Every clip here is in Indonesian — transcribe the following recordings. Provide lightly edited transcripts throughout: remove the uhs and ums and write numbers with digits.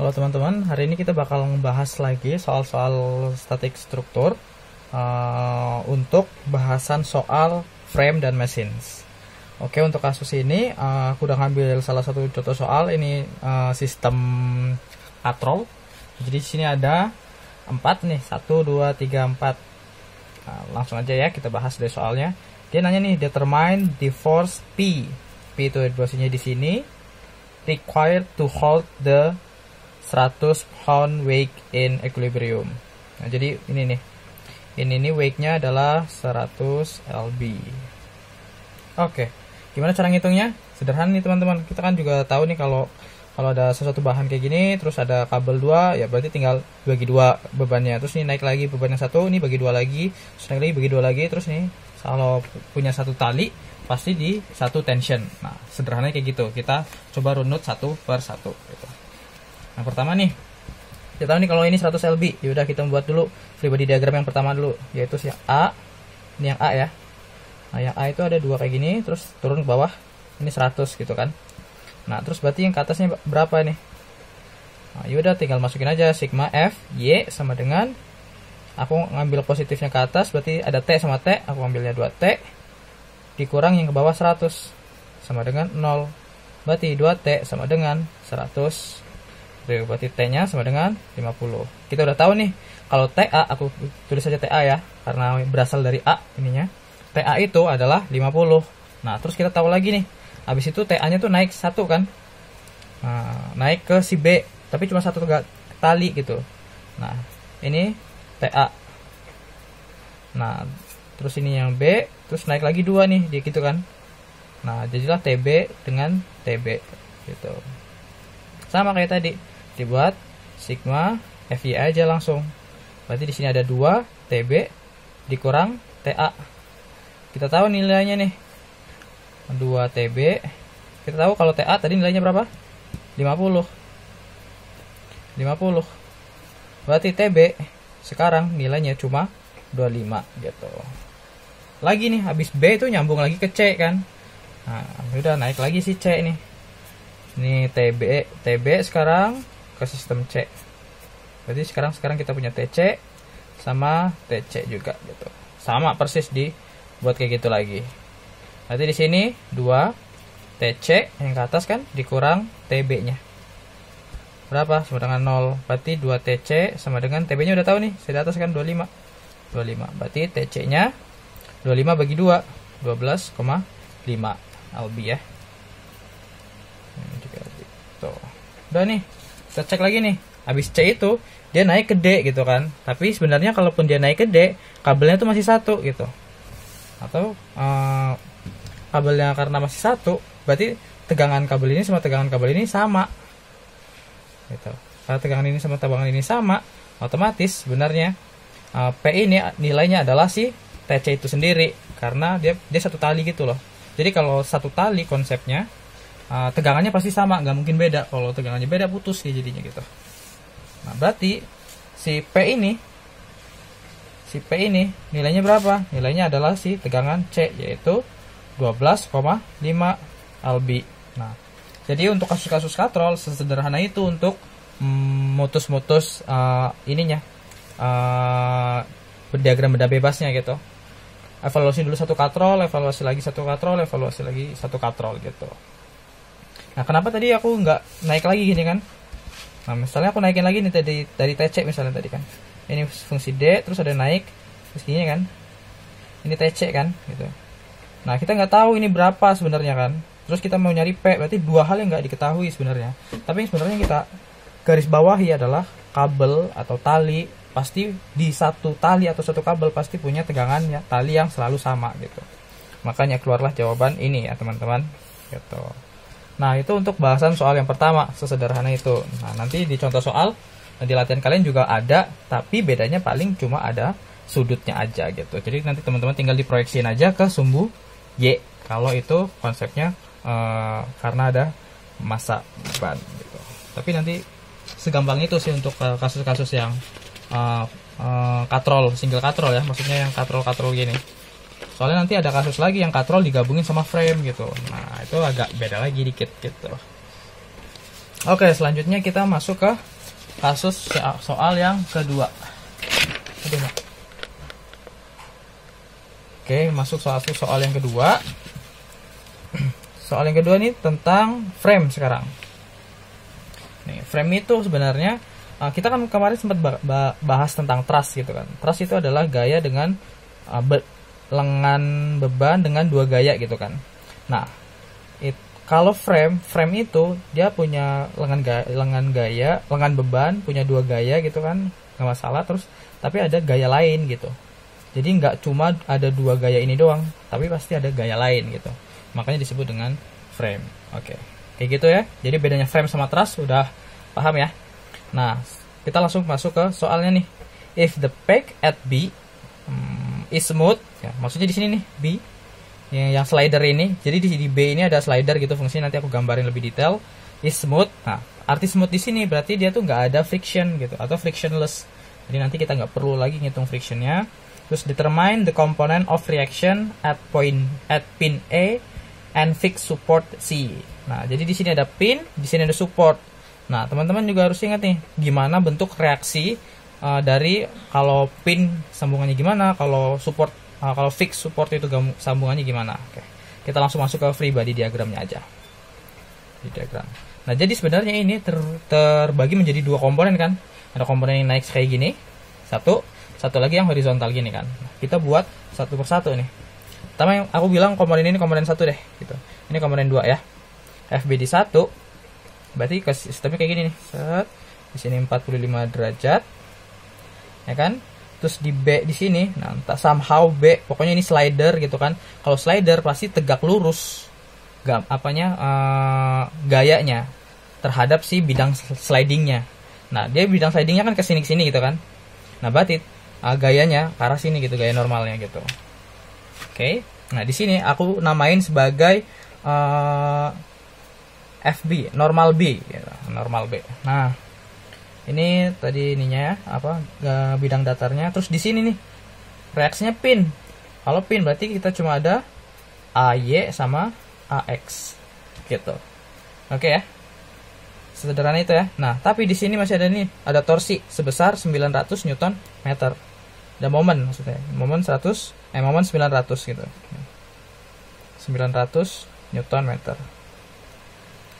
Halo teman-teman, hari ini kita bakal membahas lagi soal-soal static struktur untuk bahasan soal frame dan machines. Oke, untuk kasus ini aku udah ngambil salah satu contoh soal ini sistem katrol. Jadi di sini ada 4 nih, 1, 2, 3, 4. Nah, langsung aja ya kita bahas dari soalnya. Dia nanya nih, determine the force P. P itu posisinya di sini. Required to hold the 100 pound weight in equilibrium. Nah, jadi ini nih. Ini nih weight-nya adalah 100 lb. Oke. Gimana cara ngitungnya? Sederhana nih teman-teman. Kita kan juga tahu nih kalau ada sesuatu bahan kayak gini, terus ada kabel 2, ya berarti tinggal bagi 2 bebannya. Terus ini naik lagi bebannya 1, ini bagi 2 lagi, terus naik lagi bagi 2 lagi, terus nih kalau punya satu tali pasti di satu tension. Nah, sederhananya kayak gitu. Kita coba runut satu per satu gitu. Nah, pertama nih, kita tahu nih kalau ini 100 lb. Ya udah kita buat dulu free body diagram yang pertama dulu, yaitu si A. Ini yang A ya. Nah, yang A itu ada 2 kayak gini, terus turun ke bawah. Ini 100 gitu kan. Nah, terus berarti yang ke atasnya berapa nih? Nah, yaudah tinggal masukin aja sigma F Y sama dengan, aku ngambil positifnya ke atas, berarti ada T sama T, aku ambilnya 2T dikurang yang ke bawah 100 sama dengan 0. Berarti 2T sama dengan 100. Berarti T-nya sama dengan 50. Kita udah tahu nih, kalau TA, aku tulis saja TA ya, karena berasal dari A ininya. TA itu adalah 50. Nah, terus kita tahu lagi nih, habis itu TA-nya tuh naik 1 kan. Nah, naik ke si B, tapi cuma 1 tali gitu. Nah, ini TA. Nah, terus ini yang B, terus naik lagi 2 nih, dia gitu kan. Nah, jadilah TB dengan TB gitu. Sama kayak tadi, dibuat sigma FY aja langsung. Berarti di sini ada 2 TB dikurang TA. Kita tahu nilainya nih. 2 TB. Kita tahu kalau TA tadi nilainya berapa? 50. Berarti TB sekarang nilainya cuma 25 gitu. Lagi nih, habis B itu nyambung lagi ke C kan. Nah, udah naik lagi si C nih. Ini TB sekarang ke sistem C. Berarti sekarang kita punya TC sama TC juga gitu. Sama persis buat kayak gitu lagi. Berarti di sini 2 TC yang ke atas kan dikurang TB-nya. Berapa? Sama dengan 0. Berarti 2 TC sama dengan TB-nya udah tahu nih. Saya di atas kan 25. Berarti TC-nya 25 bagi 2, 12,5 lb ya. Tuh. Udah nih, kita cek lagi nih. Habis C itu dia naik ke D gitu kan. Tapi sebenarnya kalaupun dia naik ke D, kabelnya tuh masih 1 gitu. Atau kabelnya karena masih 1, berarti tegangan kabel ini sama tegangan kabel ini sama. Gitu. Kalau tegangan ini sama tegangan ini sama, otomatis sebenarnya P ini nilainya adalah si TC itu sendiri, karena dia satu tali gitu loh. Jadi kalau satu tali konsepnya, tegangannya pasti sama, nggak mungkin beda. Kalau tegangannya beda putus ya jadinya gitu. Nah, berarti si P ini nilainya berapa? Nilainya adalah si tegangan C, yaitu 12,5 lb. Nah, jadi untuk kasus-kasus katrol sesederhana itu untuk mutus-mutus ininya, diagram benda bebasnya gitu. Evaluasi dulu satu katrol, evaluasi lagi satu katrol, evaluasi lagi satu katrol gitu. Nah, kenapa tadi aku nggak naik lagi gini kan? Nah, misalnya aku naikin lagi nih dari TC misalnya tadi kan. Ini fungsi D, terus ada naik terus gini kan. Ini TC kan gitu. Nah, kita nggak tahu ini berapa sebenarnya kan. Terus kita mau nyari P, berarti 2 hal yang nggak diketahui sebenarnya. Tapi yang sebenarnya kita garis bawahi adalah kabel atau tali, pasti di satu tali atau satu kabel pasti punya tegangannya tali yang selalu sama gitu. Makanya keluarlah jawaban ini ya teman-teman gitu. Nah, itu untuk bahasan soal yang pertama, sesederhana itu. Nah, nanti di contoh soal di latihan kalian juga ada, tapi bedanya paling cuma ada sudutnya aja gitu. Jadi nanti teman-teman tinggal diproyeksiin aja ke sumbu Y kalau itu konsepnya karena ada massa ban gitu. Tapi nanti segampang itu sih untuk kasus-kasus yang katrol, single katrol ya, maksudnya yang katrol gini. Soalnya nanti ada kasus lagi yang katrol digabungin sama frame gitu. Nah, itu agak beda lagi dikit gitu. Oke, selanjutnya kita masuk ke kasus soal yang kedua. Oke, masuk soal yang kedua. Soal yang kedua nih tentang frame sekarang. Nih, frame itu sebenarnya kita kan kemarin sempat bahas tentang truss gitu kan. Truss itu adalah gaya dengan lengan beban dengan dua gaya gitu kan. Nah, kalau frame itu dia punya lengan beban, punya dua gaya gitu kan, nggak masalah. Terus tapi ada gaya lain gitu. Jadi nggak cuma ada dua gaya ini doang, tapi pasti ada gaya lain gitu. Makanya disebut dengan frame. Oke, kayak gitu ya. Jadi bedanya frame sama truss udah paham ya. Nah, kita langsung masuk ke soalnya nih. If the peg at B is smooth, ya, maksudnya di sini nih B yang slider ini. Jadi di B ini ada slider gitu fungsinya, nanti aku gambarin lebih detail. Is smooth. Nah, arti smooth di sini berarti dia tuh nggak ada friction gitu atau frictionless. Jadi nanti kita nggak perlu lagi ngitung frictionnya. Terus determine the component of reaction at pin A and fix support C. Nah, jadi di sini ada pin, di sini ada support. Nah, teman-teman juga harus ingat nih gimana bentuk reaksi dari kalau pin sambungannya gimana, kalau fix support itu sambungannya gimana. Oke. Kita langsung masuk ke free body diagramnya aja. Di diagram. Nah, jadi sebenarnya ini terbagi menjadi dua komponen kan. Ada komponen yang naik kayak gini, satu lagi yang horizontal gini kan. Kita buat satu persatu nih. Pertama yang aku bilang komponen ini komponen 1 deh gitu. Ini komponen 2 ya. FB di 1 berarti ke sistemnya kayak gini nih. Set. Di sini 45 derajat. Ya kan? Terus di B di sini, nah entah somehow B, pokoknya ini slider gitu kan. Kalau slider pasti tegak lurus. Gayanya terhadap si bidang slidingnya. Nah, dia bidang slidingnya kan ke sini gitu kan. Nah, berarti gayanya ke arah sini gitu, gaya normalnya gitu. Oke. Nah, di sini aku namain sebagai FB, normal B gitu, normal B. Nah, ini tadi ininya ya, bidang datarnya. Terus di sini nih reaksinya pin. Kalau pin berarti kita cuma ada AY sama AX gitu. Oke ya. Sederhana itu ya. Nah, tapi di sini masih ada torsi sebesar 900 Newton meter. Dan momen maksudnya. Momen 900 gitu. 900 Newton meter.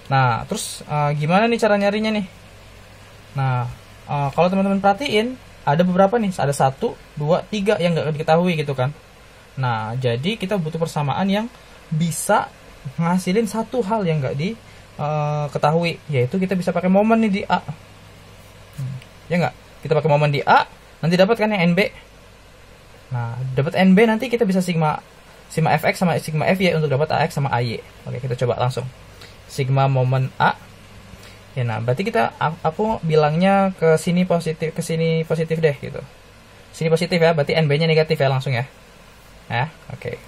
Nah, terus gimana nih cara nyarinya nih? Nah, kalau teman-teman perhatiin ada beberapa nih, ada 1, 2, 3 yang nggak diketahui gitu kan. Nah, jadi kita butuh persamaan yang bisa ngasilin satu hal yang nggak diketahui, yaitu kita bisa pakai momen nih di A. Ya nggak? Kita pakai momen di A, nanti dapat kan yang NB. Nah, dapat NB nanti kita bisa sigma Fx sama sigma Fy untuk dapat Ax sama Ay. Oke, kita coba langsung. Sigma momen A. Ya, nah berarti aku bilangnya ke sini positif deh gitu. Sini positif ya, berarti NB-nya negatif ya langsung ya. Ya, oke.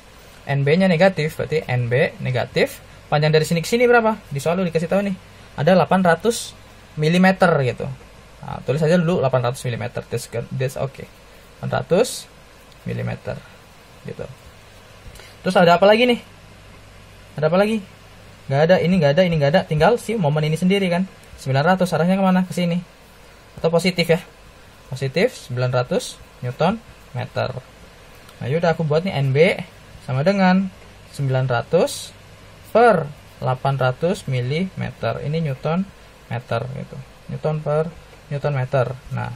NB-nya negatif, berarti NB negatif. Panjang dari sini ke sini berapa? Di soal dikasih tahu nih. Ada 800 mm gitu. Nah, tulis aja dulu 800 mm. That's okay. 800 mm gitu. Terus ada apa lagi nih? Ada apa lagi? Nggak ada, ini nggak ada, ini nggak ada. Tinggal si momen ini sendiri kan. 900 arahnya kemana? Ke sini. Atau positif ya. Positif 900 Newton meter. Nah, yaudah aku buat nih NB sama dengan 900 per 800 mm. Ini Newton meter gitu. Newton per Newton meter. Nah,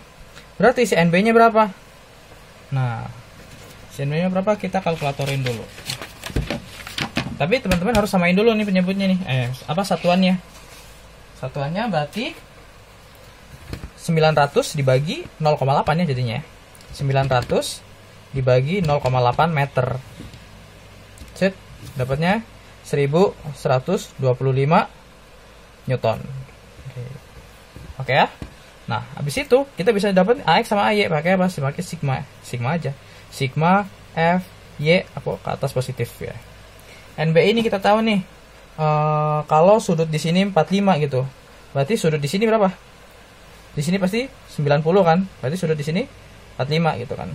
berarti si NB-nya berapa? Nah, si NB-nya berapa? Kita kalkulatorin dulu. Tapi teman-teman harus samain dulu nih penyebutnya nih. Satuannya. Satuannya berarti 900 dibagi 0,8 ya jadinya. 900 dibagi 0,8 meter. Set, dapatnya 1125 Newton. Oke ya. Nah, habis itu kita bisa dapat AX sama AY pakai apa? Pakai sigma aja. Sigma F Y aku ke atas positif ya. NB ini kita tahu nih, kalau sudut di sini 45 gitu, berarti sudut di sini berapa? Di sini pasti 90 kan, berarti sudut di sini 45 gitu kan.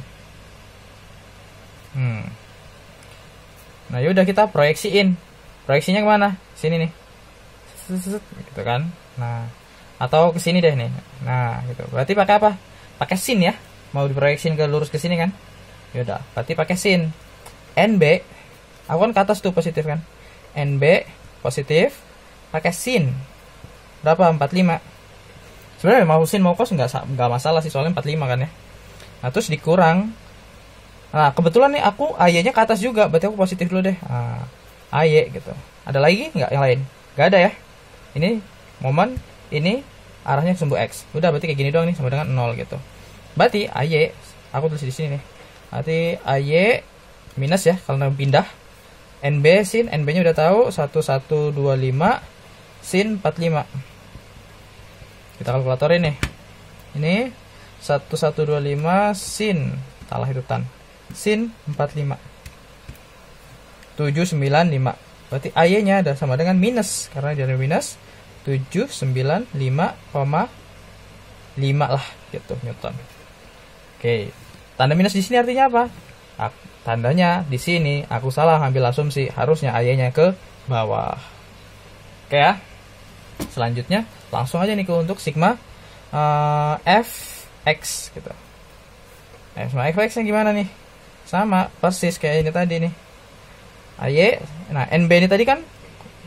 Nah, yaudah kita proyeksiin. Proyeksinya kemana? Sini nih, gitu kan. Nah, atau ke sini deh nih. Nah, gitu. Berarti pakai apa? Pakai sin ya. Mau diproyeksiin ke lurus ke sini kan? Ya udah, berarti pakai sin. NB, aku kan ke atas tuh positif kan? NB positif, pakai sin. Berapa? 45. Sebenarnya mau sin mau cos nggak masalah sih, soalnya 45 kan ya. Nah, terus dikurang. Nah, kebetulan nih aku AY-nya ke atas juga, berarti aku positif dulu deh. Nah, AY gitu. Ada lagi nggak yang lain? Nggak ada ya. Ini momen, ini arahnya ke sumbu X. Udah, berarti kayak gini doang nih, sama dengan 0 gitu. Berarti AY, aku tulis di sini nih. Berarti AY minus ya, kalau pindah. NB sin, NB-nya udah tahu 1125 sin 45. Kita kalkulatorin nih. Ini 1125 sin, salah hidupan. Sin 45. 795. Berarti AY-nya ada sama dengan minus, karena dia ada minus 795,5 lah gitu Newton. Oke. Tanda minus di sini artinya apa? Tandanya di sini aku salah ngambil asumsi, harusnya AY-nya ke bawah. Oke ya. Selanjutnya langsung aja nih ke untuk sigma fx gitu. Sigma fx-nya gimana nih? Sama persis kayak ini tadi nih. AY, nah NB ini tadi kan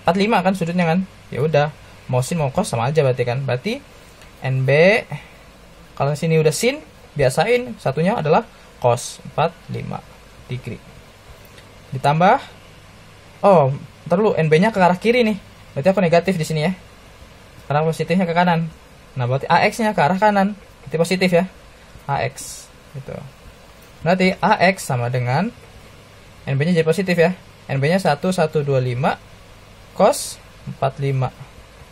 45 kan sudutnya kan? Ya udah, mau sin mau cos sama aja berarti kan. Berarti NB kalau sini udah sin, biasain satunya adalah cos 45 degree. Ditambah ntar dulu NB-nya ke arah kiri nih. Berarti aku negatif di sini ya. Karena positifnya ke kanan. Nah, berarti AX-nya ke arah kanan. Berarti positif ya. AX gitu. Berarti AX sama dengan NB-nya jadi positif ya. NB-nya 1125 cos 45.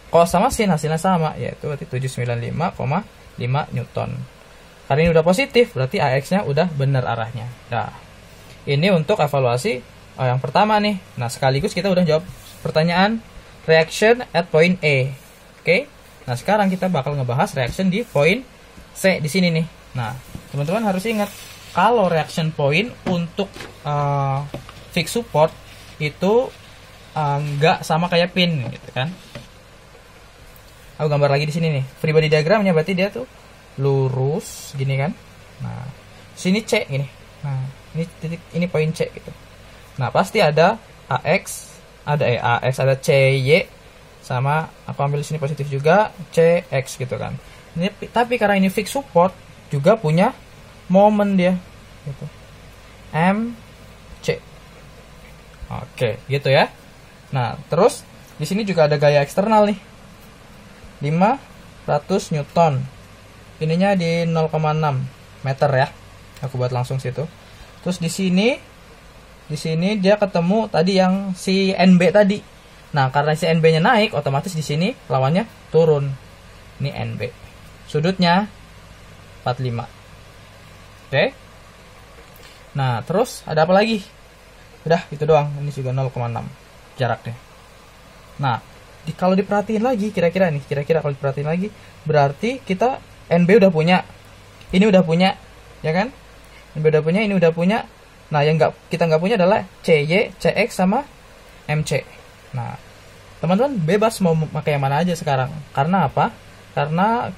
Cos sama sin hasilnya sama, yaitu berarti 795,5 Newton. Karena ini udah positif, berarti AX-nya udah benar arahnya. Nah, ini untuk evaluasi yang pertama nih. Nah, sekaligus kita udah jawab pertanyaan reaction at point A. Oke. Nah, sekarang kita bakal ngebahas reaction di point C di sini nih. Nah, teman-teman harus ingat kalau reaction point untuk fixed support itu nggak sama kayak pin gitu kan. Aku gambar lagi di sini nih. Free body diagramnya berarti dia tuh lurus gini kan. Nah, sini C gini. Nah, ini titik, ini poin C gitu. Nah, pasti ada AX, ada CY sama aku ambil sini positif juga CX gitu kan. Ini tapi karena ini fixed support juga punya momen dia gitu. MC. Oke, gitu ya. Nah, terus di sini juga ada gaya eksternal nih. 500 Newton. Ininya di 0,6 meter ya. Aku buat langsung situ. Terus di sini dia ketemu tadi yang si NB tadi. Nah, karena si NB-nya naik, otomatis di sini lawannya turun. Ini NB. Sudutnya 45. Oke. Nah, terus ada apa lagi? Udah, itu doang. Ini juga 0,6 jaraknya. Nah, kalau diperhatiin lagi, kira-kira kalau diperhatiin lagi, berarti kita NB udah punya. Ini udah punya, ya kan? NB udah punya, ini udah punya. Nah, yang kita nggak punya adalah CY, CX sama MC. Nah, teman-teman bebas mau pakai yang mana aja sekarang. Karena apa? Karena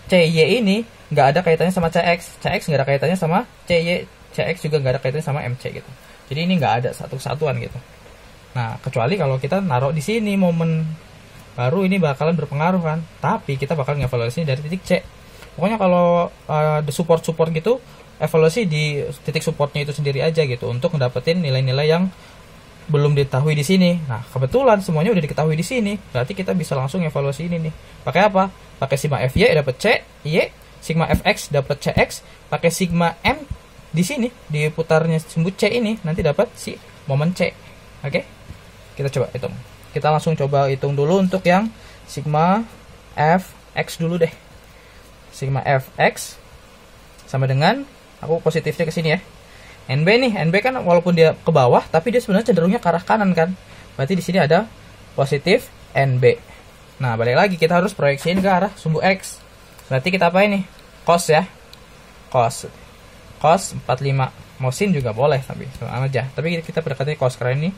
CY ini nggak ada kaitannya sama CX, CX nggak ada kaitannya sama CY, CX juga nggak ada kaitannya sama MC gitu. Jadi ini nggak ada satu kesatuan gitu. Nah, kecuali kalau kita naruh di sini momen baru, ini bakalan berpengaruh kan. Tapi kita bakal ngevaluasi dari titik C. Pokoknya kalau the support gitu, evaluasi di titik supportnya itu sendiri aja gitu untuk ngedapetin nilai-nilai yang belum diketahui di sini. Nah, kebetulan semuanya udah diketahui di sini. Berarti kita bisa langsung evaluasi ini nih. Pakai apa? Pakai sigma FY dapat C, Y, sigma FX dapat CX, pakai sigma M di sini di putarnya sumbu C ini nanti dapat si momen C. Oke? Kita coba hitung. Kita langsung coba hitung dulu untuk yang sigma Fx dulu deh. Sigma Fx sama dengan, aku positifnya ke sini ya. NB nih, NB kan walaupun dia ke bawah, tapi dia sebenarnya cenderungnya ke arah kanan kan. Berarti di sini ada positif NB. Nah, balik lagi kita harus proyeksiin ke arah sumbu X. Berarti kita apa ini? Cos ya. Cos 45. Mau sin juga boleh tapi sama aja. Tapi kita berdekatnya cos karena ini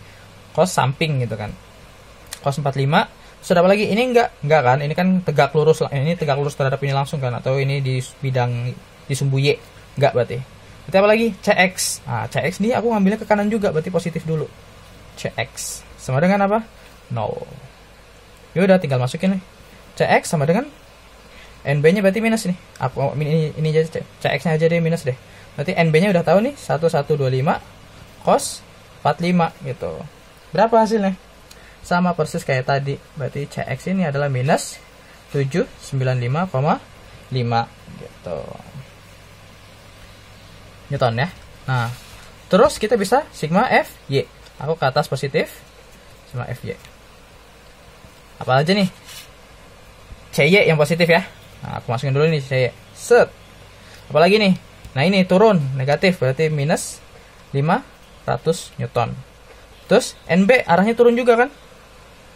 cos samping gitu kan. Cos 45 Sudah apa lagi? Ini enggak kan? Ini kan tegak lurus lah. Ini tegak lurus terhadap ini langsung kan? Atau ini di bidang di sumbu Y? Enggak berarti. Berarti apa lagi? CX. Nah, CX ini aku ngambilnya ke kanan juga, berarti positif dulu. CX sama dengan apa? 0. Ya udah tinggal masukin nih. CX sama dengan NB-nya berarti minus nih. Aku ini aja CX-nya aja deh minus deh. Berarti NB-nya udah tahu nih 1125 cos 45 gitu. Berapa hasilnya? Sama persis kayak tadi. Berarti CX ini adalah minus 795,5 gitu. Newton ya. Nah, terus kita bisa sigma FY. Aku ke atas positif, sigma FY. Apa aja nih? CY yang positif ya. Nah, aku masukin dulu nih CY. Set. Apalagi nih? Nah, ini turun negatif berarti minus 500 Newton. Terus NB arahnya turun juga kan?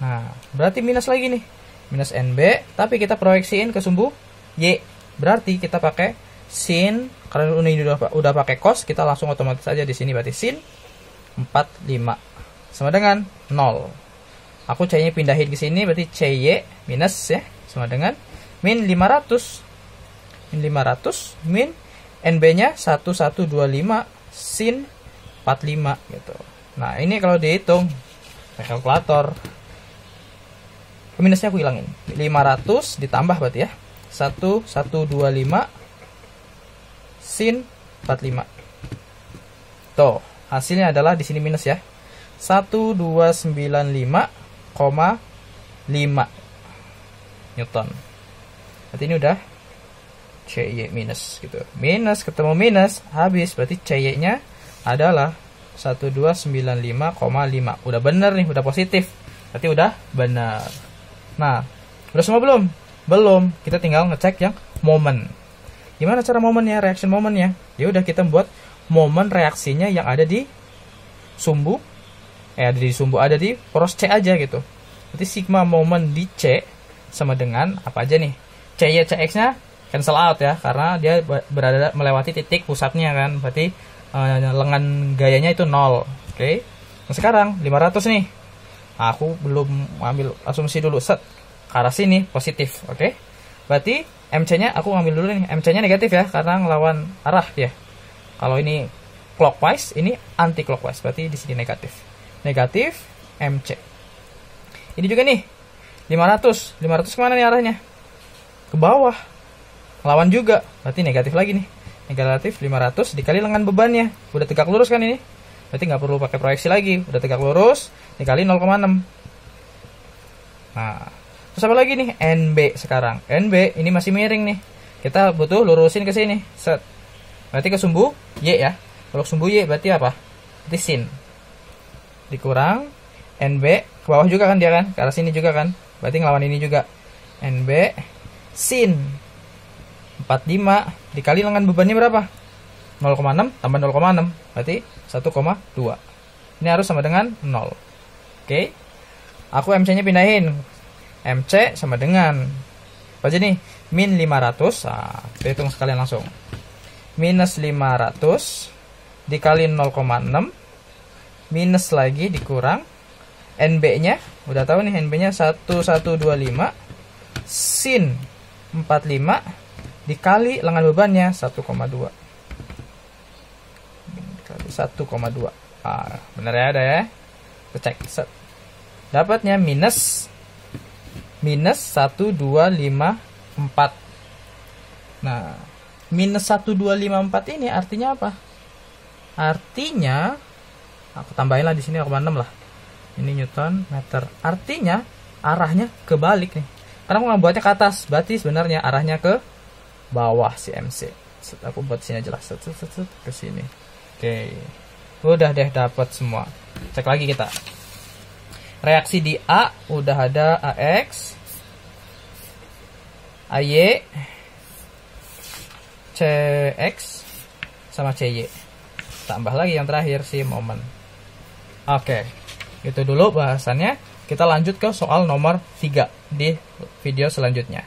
Nah, berarti minus lagi nih. Minus NB, tapi kita proyeksiin ke sumbu Y. Berarti kita pakai sin, karena ini udah pakai cos, kita langsung otomatis aja di sini berarti sin 45 sama dengan 0. Aku C-nya pindahin ke sini berarti CY minus ya sama dengan min 500. Min 500 min NB-nya 1125 sin 45 gitu. Nah, ini kalau dihitung pakai kalkulator, minusnya aku hilangin. 500 ditambah berarti ya 1125 sin 45. Tuh, hasilnya adalah di sini minus ya. 1295,5 Newton. Berarti ini udah CY minus gitu. Minus ketemu minus, habis berarti CY-nya adalah 1295,5. Udah bener nih, udah positif. Berarti udah benar. Nah, udah semua belum? Belum. Kita tinggal ngecek yang momen. Gimana cara momennya, reaction momennya? Ya udah kita buat momen reaksinya yang ada di sumbu ada di poros C aja gitu. Berarti sigma momen di C sama dengan apa aja nih? CY CX-nya cancel out ya, karena dia berada melewati titik pusatnya kan. Berarti lengan gayanya itu 0. Oke. Nah, sekarang 500 nih. Nah, aku belum ambil asumsi dulu, set ke arah sini positif. Oke. Berarti MC-nya aku ngambil dulu nih. MC-nya negatif ya, karena ngelawan arah ya. Kalau ini clockwise, ini anti clockwise, berarti di sini negatif. Negatif MC. Ini juga nih 500 kemana nih arahnya? Ke bawah. Lawan juga, berarti negatif lagi nih. Negatif 500 dikali lengan bebannya. Udah tegak lurus kan ini? Berarti nggak perlu pakai proyeksi lagi. Udah tegak lurus dikali 0,6. Nah, terus apa lagi nih? NB sekarang. NB ini masih miring nih. Kita butuh lurusin ke sini. Set. Berarti ke sumbu Y ya. Kalau sumbu Y berarti apa? Berarti sin. Dikurang NB ke bawah juga kan dia kan? Ke arah sini juga kan? Berarti ngelawan ini juga. NB sin 45 dikali lengan bebannya berapa? 0,6 tambah 0,6 berarti 1,2. Ini harus sama dengan 0. Oke. Aku MC-nya pindahin. MC sama dengan apa aja nih? Min 500. Nah, kita hitung sekalian langsung. Minus 500 dikali 0,6 minus lagi dikurang NB-nya, udah tahu nih NB-nya 1125 sin 45 dikali lengan bebannya 1,2 dikali 1,2. Ah, benar ya, ada ya. Kita cek. Set. Dapatnya minus 1254. Nah, minus 1254 ini artinya apa? Artinya aku tambahin lah di sini 0,6 lah. Ini Newton meter. Artinya arahnya kebalik nih. Karena aku nggak buatnya ke atas, berarti sebenarnya arahnya ke bawah si MC. Set, aku buat sini aja lah. Set, ke sini. Oke. Udah deh dapat semua. Cek lagi kita. Reaksi di A udah ada AX, AY, CX sama CY. Tambah lagi yang terakhir si momen. Oke, itu dulu bahasannya. Kita lanjut ke soal nomor 3 di video selanjutnya.